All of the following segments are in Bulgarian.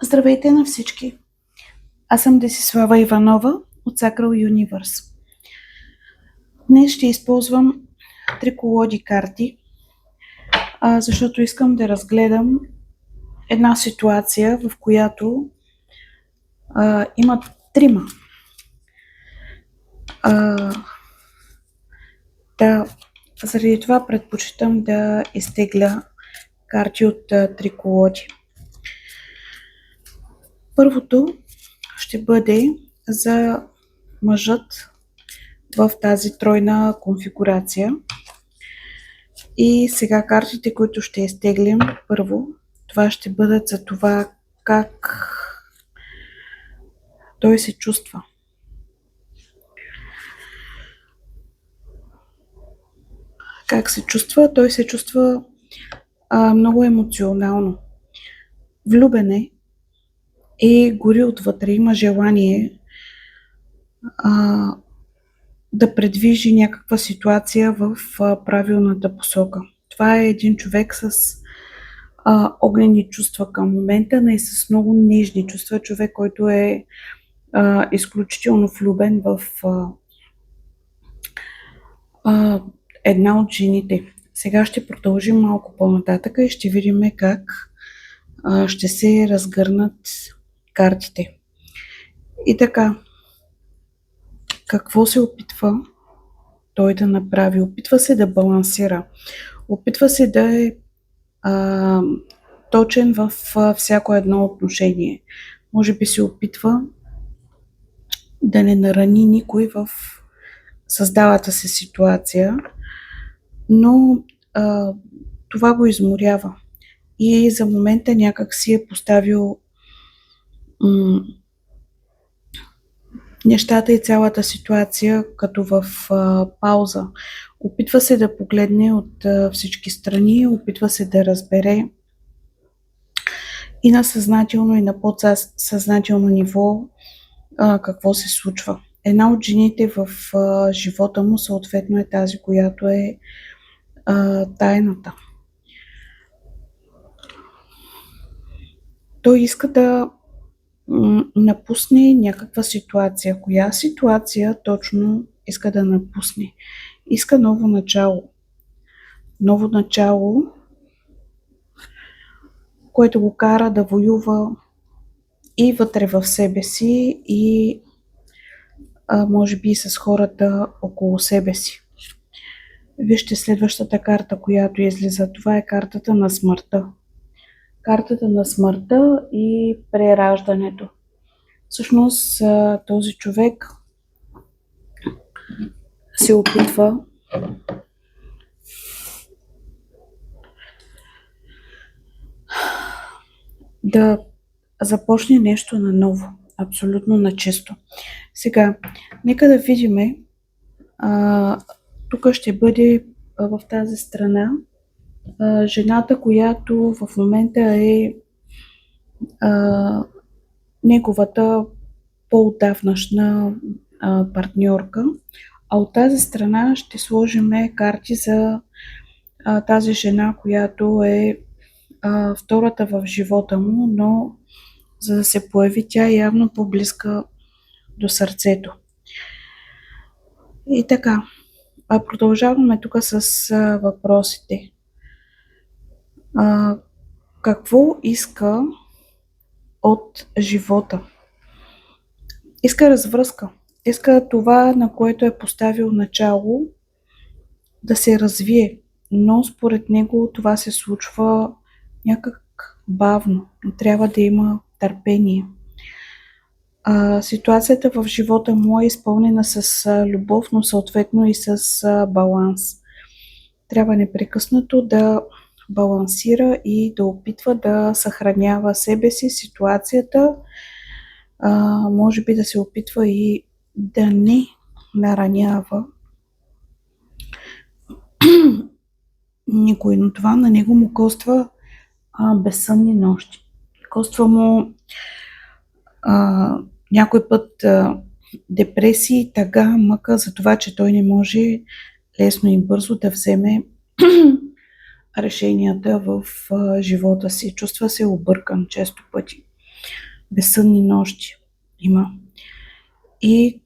Здравейте на всички! Аз съм Десислава Иванова от Sacral Universe. Днес ще използвам 3 колоди карти, защото искам да разгледам една ситуация, в която имат трима. Заради това предпочитам да изтегля карти от 3 колоди. Първото ще бъде за мъжът в тази тройна конфигурация. И сега картите, които ще изтеглим първо, това ще бъдат за това как той се чувства. Как се чувства? Той се чувства много емоционално. Влюбен е и гори отвътре, има желание да предвижи някаква ситуация в правилната посока. Това е един човек с огнени чувства към момента, но и с много нежни чувства. Човек, който е изключително влюбен в една от жените. Сега ще продължим малко по-нататък и ще видим как ще се разгърнат картите. И така, какво се опитва той да направи? Опитва се да балансира. Опитва се да е точен в всяко едно отношение. Може би се опитва да не нарани никой в създалата се ситуация, но това го изморява. И за момента някак си е поставил нещата и цялата ситуация като в пауза. Опитва се да погледне от всички страни, опитва се да разбере и на съзнателно, и на подсъзнателно ниво какво се случва. Една от жените в живота му съответно е тази, която е тайната. Той иска да напусне някаква ситуация. Коя ситуация точно иска да напусне? Иска ново начало. Ново начало, което го кара да воюва и вътре в себе си, и може би и с хората около себе си. Вижте следващата карта, която излиза. Това е картата на смъртта. Картата на смъртта и прераждането. Всъщност този човек се опитва да започне нещо наново, абсолютно начисто. Сега, нека да видим, тук ще бъде в тази страна жената, която в момента е неговата по-отдавнашна партньорка, а от тази страна ще сложим карти за тази жена, която е втората в живота му, но за да се появи, тя е явно по-близка до сърцето. И така, продължаваме тук с въпросите. Какво иска от живота? Иска развръзка. Иска това, на което е поставил начало, да се развие. Но според него това се случва някак бавно. Трябва да има търпение. Ситуацията в живота му е изпълнена с любов, но съответно и с баланс. Трябва непрекъснато да балансира и да опитва да съхранява себе си, ситуацията, може би да се опитва и да не наранява никой, но това на него му коства безсънни нощи. Коства му някой път депресии, тъга, мъка за това, че той не може лесно и бързо да вземе решенията в живота си. Чувства се объркан често пъти. безсънни нощи има. И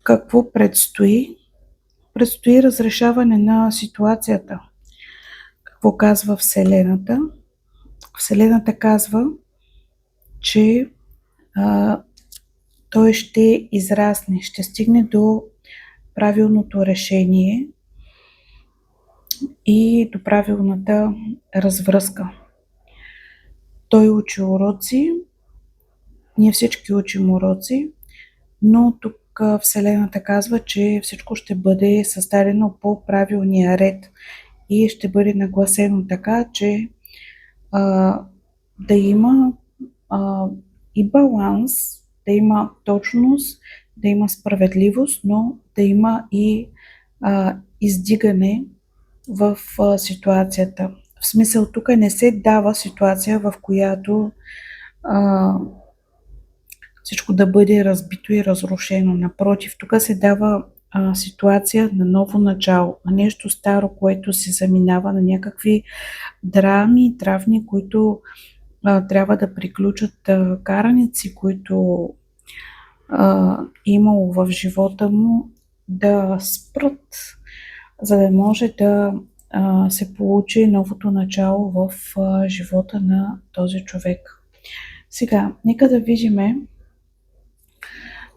какво предстои? Предстои разрешаване на ситуацията. Какво казва Вселената? Вселената казва, че той ще израсне, ще стигне до правилното решение и до правилната развръзка. Той учи уроци, ние всички учим уроци, но тук Вселената казва, че всичко ще бъде създадено по правилния ред и ще бъде нагласено така, че да има и баланс, да има точност, да има справедливост, но да има и издигане в ситуацията. В смисъл, тук не се дава ситуация, в която всичко да бъде разбито и разрушено. Напротив, тук се дава ситуация на ново начало, на нещо старо, което се заминава, на някакви драми, травми, които трябва да приключат, караници, които имало в живота му, да спрат, за да може да се получи новото начало в живота на този човек. Сега, нека да видим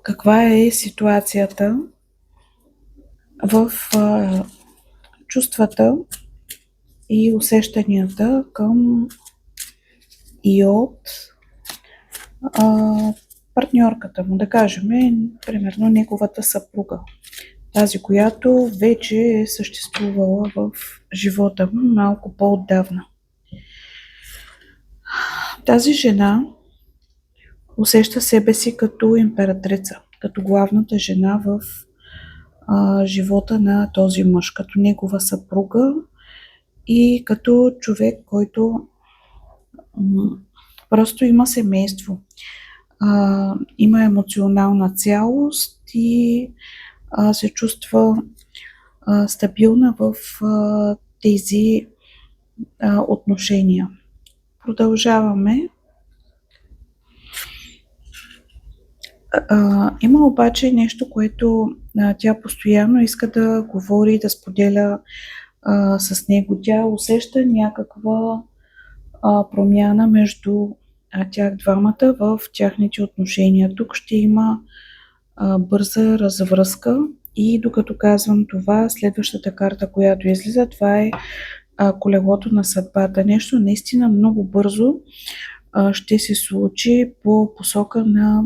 каква е ситуацията в чувствата и усещанията към и от партньорката му, да кажем, примерно неговата съпруга, тази, която вече е съществувала в живота му малко по-отдавна. Тази жена усеща себе си като императрица, като главната жена в живота на този мъж, като негова съпруга и като човек, който просто има семейство, има емоционална цялост и се чувства стабилна в тези отношения. Продължаваме. Има обаче нещо, което тя постоянно иска да говори и да споделя с него. Тя усеща някаква промяна между тях двамата в тяхните отношения. Тук ще има бърза развръзка и докато казвам това, следващата карта, която излиза, това е колелото на съдбата. Нещо наистина много бързо ще се случи по посока на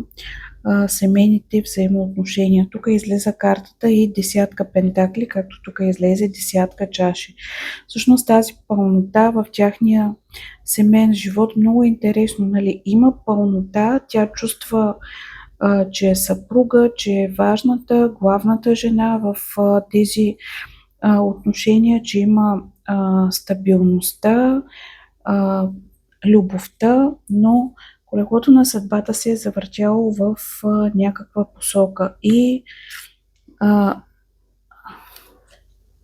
семейните взаимоотношения. Тук излезе картата и десятка пентакли, както тук излезе десятка чаши. Всъщност тази пълнота в тяхния семейен живот много интересно. Нали? Има пълнота, тя чувства, че е съпруга, че е важната, главната жена в тези отношения, че има стабилността, любовта, но колелото на съдбата се е завъртяло в някаква посока. И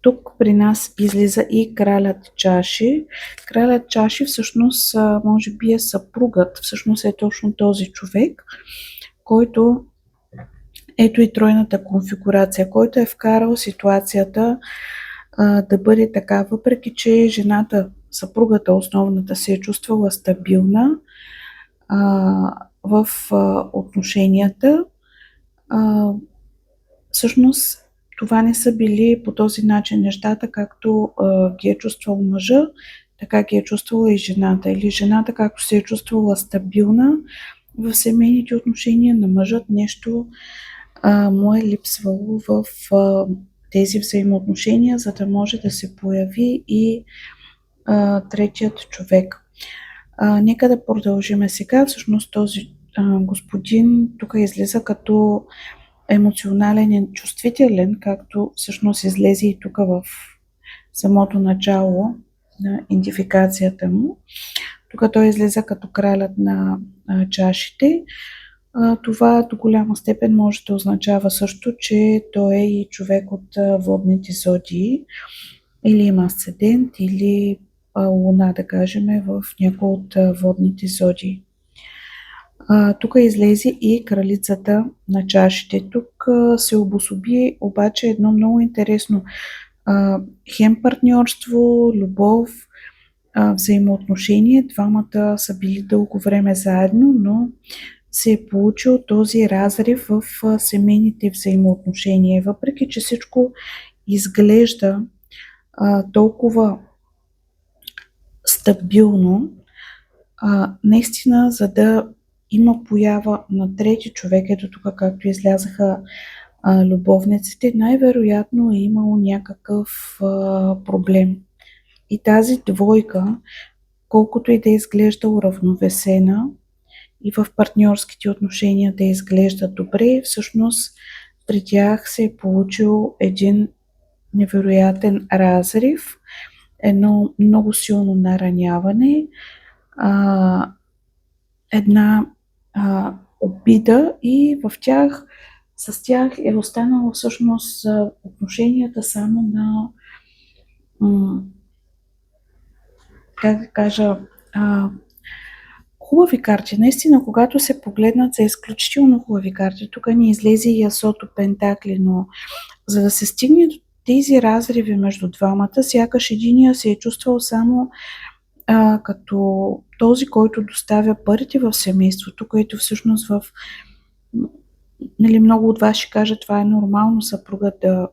тук при нас излиза и кралят чаши. Кралят чаши всъщност може би е съпругът, всъщност е точно този човек, който, ето и тройната конфигурация, който е вкарал ситуацията да бъде така, въпреки че жената, съпругата основната, се е чувствала стабилна в отношенията. Всъщност това не са били по този начин нещата, както ги е чувствал мъжа, така ги е чувствала и жената. Или жената, както се е чувствала стабилна в семейните отношения, на мъжът нещо му е липсвало в тези взаимоотношения, за да може да се появи и третият човек. Нека да продължим сега. Всъщност този господин тук излиза като емоционален и чувствителен, както всъщност излезе и тук в самото начало на идентификацията му. Тук той излезе като кралят на чашите. Това до голяма степен може да означава също, че той е и човек от водните зодии, или има асцендент, или луна, да кажем, в някои от водните зодии. Тук излезе и кралицата на чашите. Тук се обособи обаче едно много интересно хем партньорство, любов, взаимоотношение. Двамата са били дълго време заедно, но се е получил този разрив в семейните взаимоотношения. Въпреки че всичко изглежда толкова стабилно, наистина, за да има поява на трети човек, ето тук както излязаха любовниците, най-вероятно е имало някакъв проблем. И тази двойка, колкото и да изглежда уравновесена и в партньорските отношения да изглежда добре, всъщност при тях се е получил един невероятен разрив, едно много силно нараняване, една обида, и с тях е останало всъщност отношенията само на как да кажа, хубави карти. Наистина, когато се погледнат, са изключително хубави карти. Тук ни излезе и асото пентакли, но за да се стигне до тези разриви между двамата, сякаш единия се е чувствал само като този, който доставя парите в семейството, което всъщност много от вас ще кажат, това е нормално съпругът да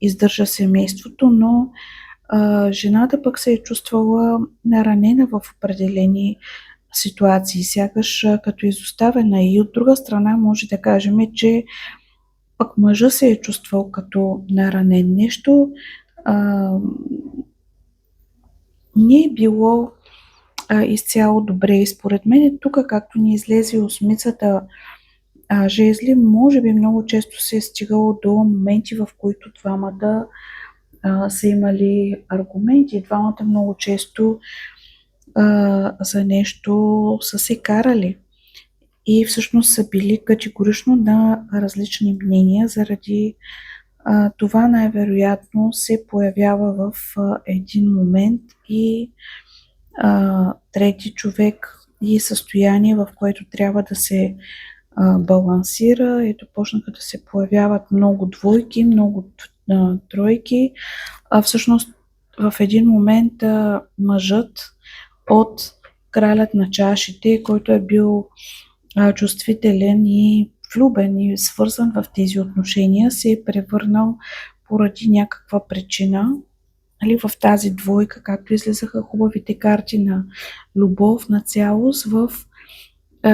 издържа семейството, но жената пък се е чувствала наранена в определени ситуации, сякаш като изоставена. И от друга страна може да кажем, че пък мъжът се е чувствал като наранен. Нещо не е било изцяло добре. И според мен тук, както ни излезе осмицата жезли, може би много често се е стигало до моменти, в които двамата са имали аргументи. Двамата много често за нещо са се карали и всъщност са били категорично на различни мнения. Заради това най-вероятно се появява в един момент и трети човек и състояние, в което трябва да се балансира. Ето, почнаха да се появяват много двойки, много тройки. Всъщност в един момент мъжът от кралят на чашите, който е бил чувствителен и влюбен и свързан в тези отношения, се е превърнал поради някаква причина в тази двойка, както излизаха хубавите карти на любов, на цялост, в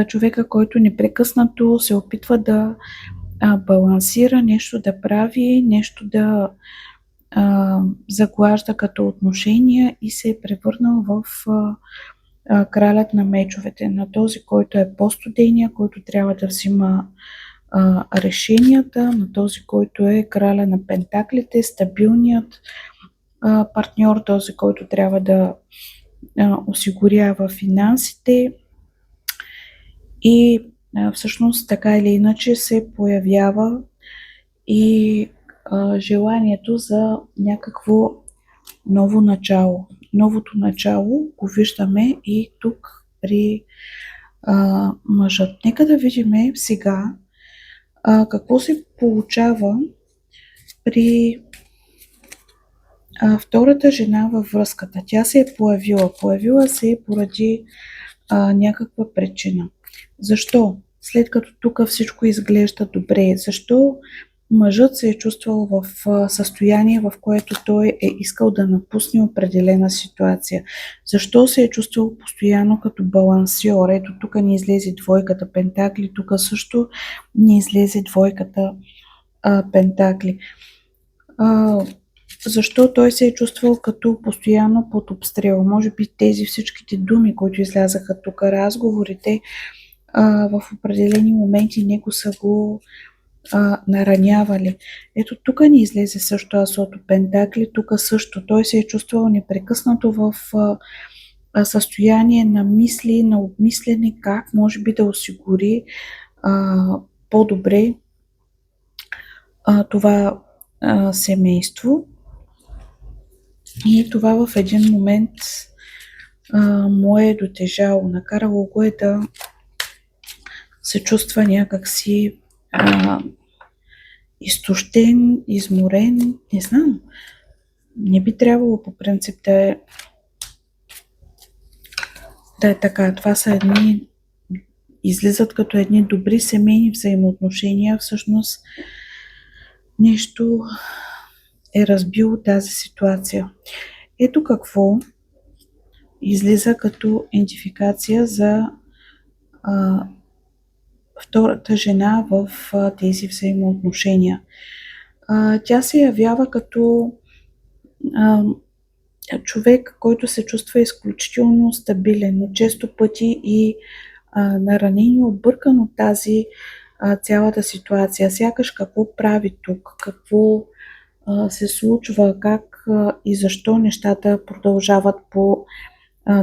човека, който непрекъснато се опитва да балансира, нещо да прави, нещо да заглажда като отношения, и се е превърнал в кралят на мечовете, на този, който е по-студения, който трябва да взима решенията, на този, който е краля на пентаклите, стабилният партньор, този, който трябва да осигурява финансите. И всъщност така или иначе се появява и желанието за някакво ново начало. Новото начало го виждаме и тук при мъжът. Нека да видим сега какво се получава при втората жена във връзката. Тя се е появила. Появила се е поради някаква причина. Защо? След като тук всичко изглежда добре, защо мъжът се е чувствал в състояние, в което той е искал да напусне определена ситуация? Защо се е чувствал постоянно като балансьор? Ето тук ни излезе двойката пентакли, тук също ни излезе двойката пентакли. Защо той се е чувствал като постоянно под обстрел? Може би тези всичките думи, които излязаха тук, разговорите, в определени моменти него са го наранявали. Ето тук ни излезе също асото пентакли, тук също той се е чувствал непрекъснато в състояние на мисли, на обмислене как може би да осигури по-добре това семейство. И това в един момент му е дотежало, накарало го е да се чувства някакси изтощен, изморен, не знам. Не би трябвало по принцип да е така. Това са излизат като едни добри семейни взаимоотношения. Всъщност нещо е разбило тази ситуация. Ето какво излиза като идентификация за втората жена в тези взаимоотношения. Тя се явява като човек, който се чувства изключително стабилен, но често пъти и наранен и объркан от тази цялата ситуация. Сякаш какво прави тук, какво се случва, как и защо нещата продължават по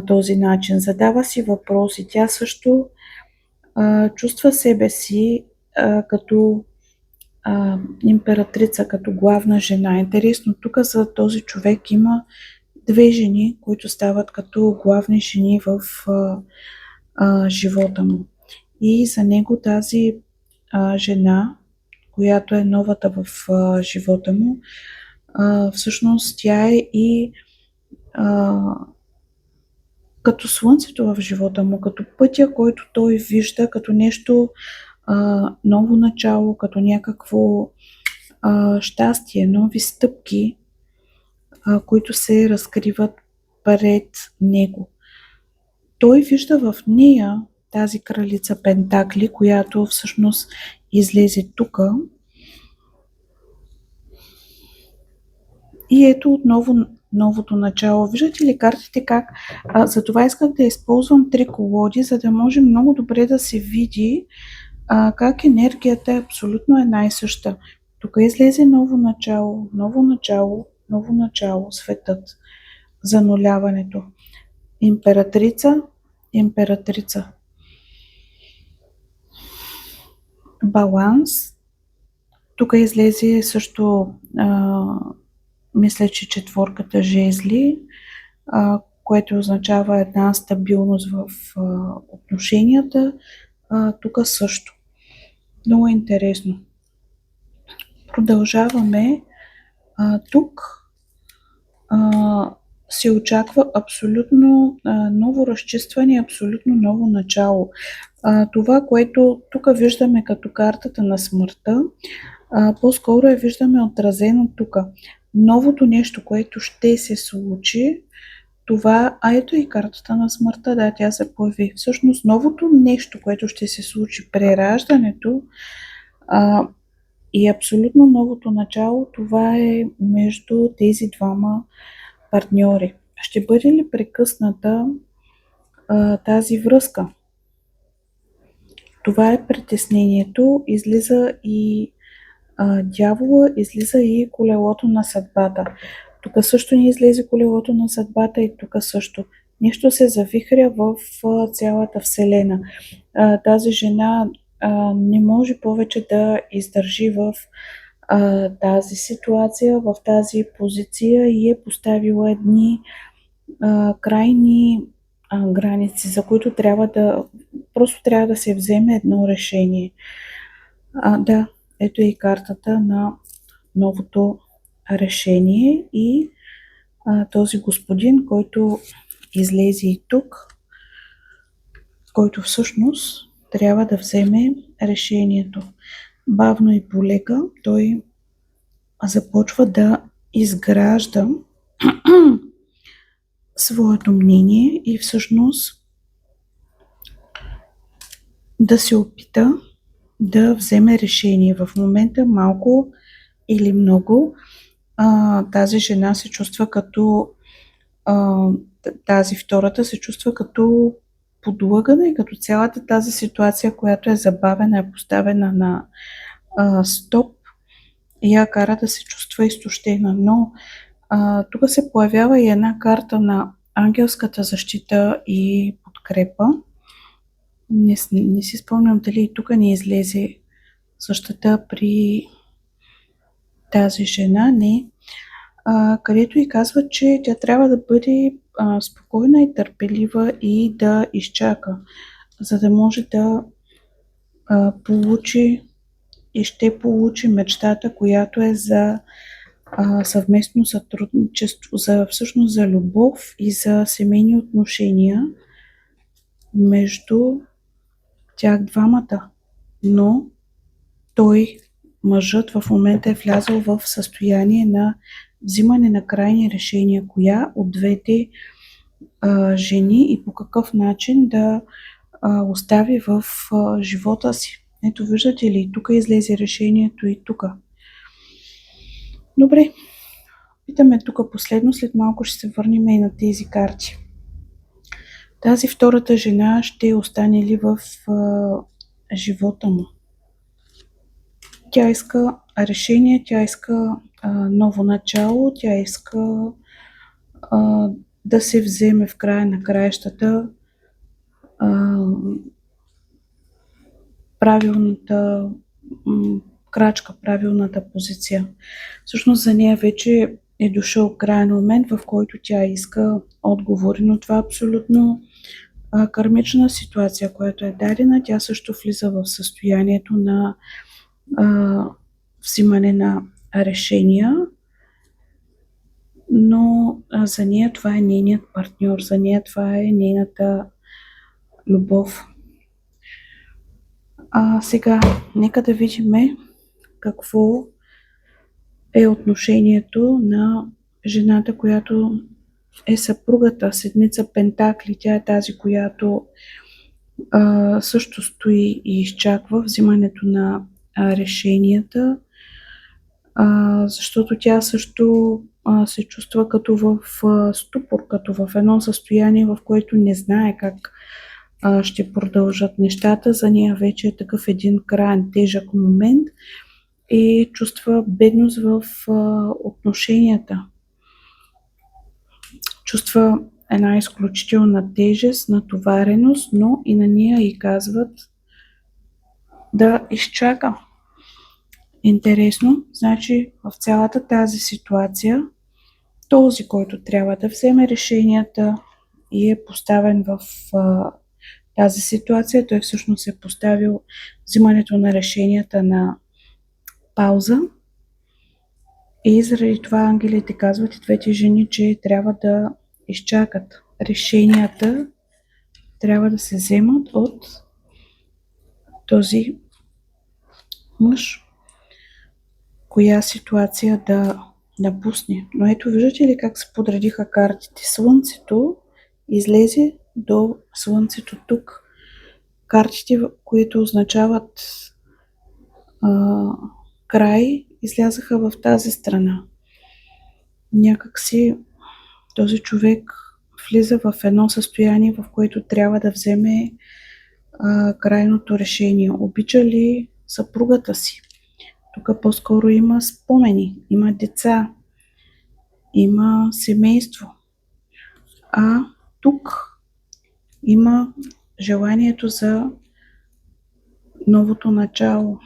този начин. Задава си въпроси. Тя също чувства себе си като императрица, като главна жена. Интересно, тук за този човек има две жени, които стават като главни жени в живота му. И за него тази жена, която е новата в живота му, всъщност тя е и като слънцето в живота му, като пътя, който той вижда, като нещо ново начало, като някакво щастие, нови стъпки, които се разкриват пред него. Той вижда в нея тази кралица Пентакли, която всъщност излезе тук. И ето отново новото начало. Виждате ли картите как? Затова исках да използвам 3 колоди, за да може много добре да се види как енергията е абсолютно една и съща. Тук излезе ново начало, ново начало, ново начало, светът, зануляването. Императрица, императрица. Баланс. Тук излезе също мисля, че 4 жезли, което означава една стабилност в отношенията. Тук също. Много интересно. Продължаваме. Тук се очаква абсолютно ново разчистване, абсолютно ново начало. Това, което тук виждаме като картата на смъртта, по-скоро виждаме отразено тук. Новото нещо, което ще се случи, това, ето и картата на смъртта, да, тя се появи. Всъщност, новото нещо, което ще се случи, прераждането и абсолютно новото начало, това е между тези двама партньори. Ще бъде ли прекъсната тази връзка? Това е притеснението. Излиза и дявола, излиза и колелото на съдбата. Тук също ни излезе колелото на съдбата и тук също. Нещо се завихря в цялата вселена. Тази жена не може повече да издържи в тази ситуация, в тази позиция и е поставила едни крайни граници, за които просто трябва да се вземе едно решение. Да, ето и картата на новото решение и този господин, който излезе и тук, който всъщност трябва да вземе решението. Бавно и полека той започва да изгражда своето мнение и всъщност да се опита да вземе решение. В момента малко или много тази жена се чувства като тази втората се чувства като подлъгана и като цялата тази ситуация, която е забавена, е поставена на стоп и я кара да се чувства изтощена. Но тук се появява и една карта на ангелската защита и подкрепа. Не си спомням дали и тук не излезе същата при тази жена. Не. Където и казва, че тя трябва да бъде спокойна и търпелива и да изчака, за да може да получи и ще получи мечтата, която е за съвместно сътрудничество, всъщност за любов и за семейни отношения между тях двамата. Но той, мъжът, в момента е влязъл в състояние на взимане на крайни решения, коя от двете жени и по какъв начин да остави в живота си. Ето, виждате ли, тук излезе решението и тук. Добре, питаме тук последно, след малко ще се върнем и на тези карти. Тази втората жена ще остане ли в живота му? Тя иска решение, тя иска ново начало, тя иска да се вземе в края на краищата правилната крачка, правилната позиция. Всъщност за нея вече е дошъл крайен момент, в който тя иска отговори, но това е абсолютно кармична ситуация, която е дадена. Тя също влиза в състоянието на взимане на решения, но за нея това е нейният партньор, за нея това е нейната любов. Сега, нека да видим какво е отношението на жената, която е съпругата, седмица пентакли. Тя е тази, която също стои и изчаква взимането на решенията, защото тя също се чувства като в ступор, като в едно състояние, в което не знае как ще продължат нещата. За нея вече е такъв един краен тежък момент и чувства бедност в отношенията. Чувства една изключителна тежест, натовареност, но и на нея й казват да изчака. Интересно, значи в цялата тази ситуация този, който трябва да вземе решенията и е поставен в тази ситуация, той всъщност е поставил взимането на решенията на пауза и заради това ангелите казват и двете жени, че трябва да изчакат. Решенията трябва да се вземат от този мъж, коя ситуация да пусне. Но ето, виждате ли как се подредиха картите? Слънцето излезе до слънцето тук. Картите, които означават край, излязаха в тази страна. Някакси този човек влиза в едно състояние, в което трябва да вземе крайното решение. Обича ли съпругата си? Тук по-скоро има спомени, има деца, има семейство. А тук има желанието за новото начало,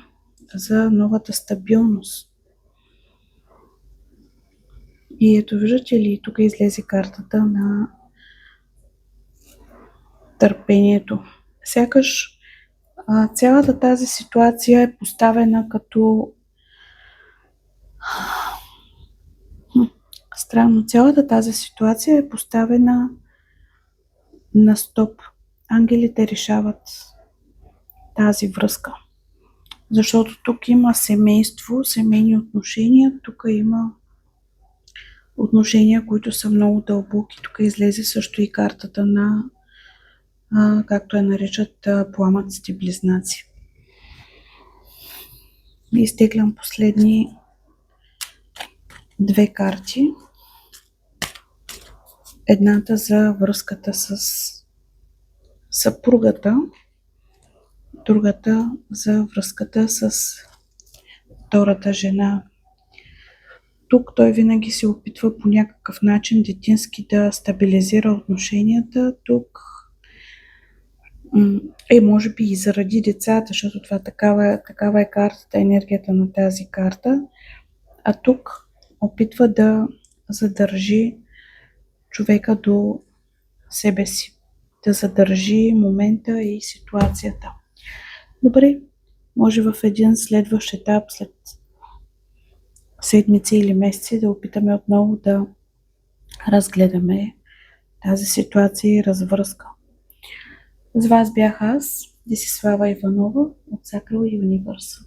за новата стабилност. И ето, виждате ли, тук излезе картата на търпението. Сякаш цялата тази ситуация е поставена като странно. Цялата тази ситуация е поставена на стоп. Ангелите решават тази връзка. Защото тук има семейство, семейни отношения, тук има отношения, които са много дълбоки. Тук излезе също и картата на, както я наричат, пламъците близнаци. Изтеглям последни две карти. Едната за връзката с съпругата, другата за връзката с втората жена. Тук той винаги се опитва по някакъв начин детински да стабилизира отношенията. Тук може би и заради децата, защото това такава е картата, енергията на тази карта. А тук опитва да задържи човека до себе си, да задържи момента и ситуацията. Добре, може в един следващ етап след седмици или месеци да опитаме отново да разгледаме тази ситуация и развръзка. С вас бях аз, Десислава Иванова от Sacral Universe.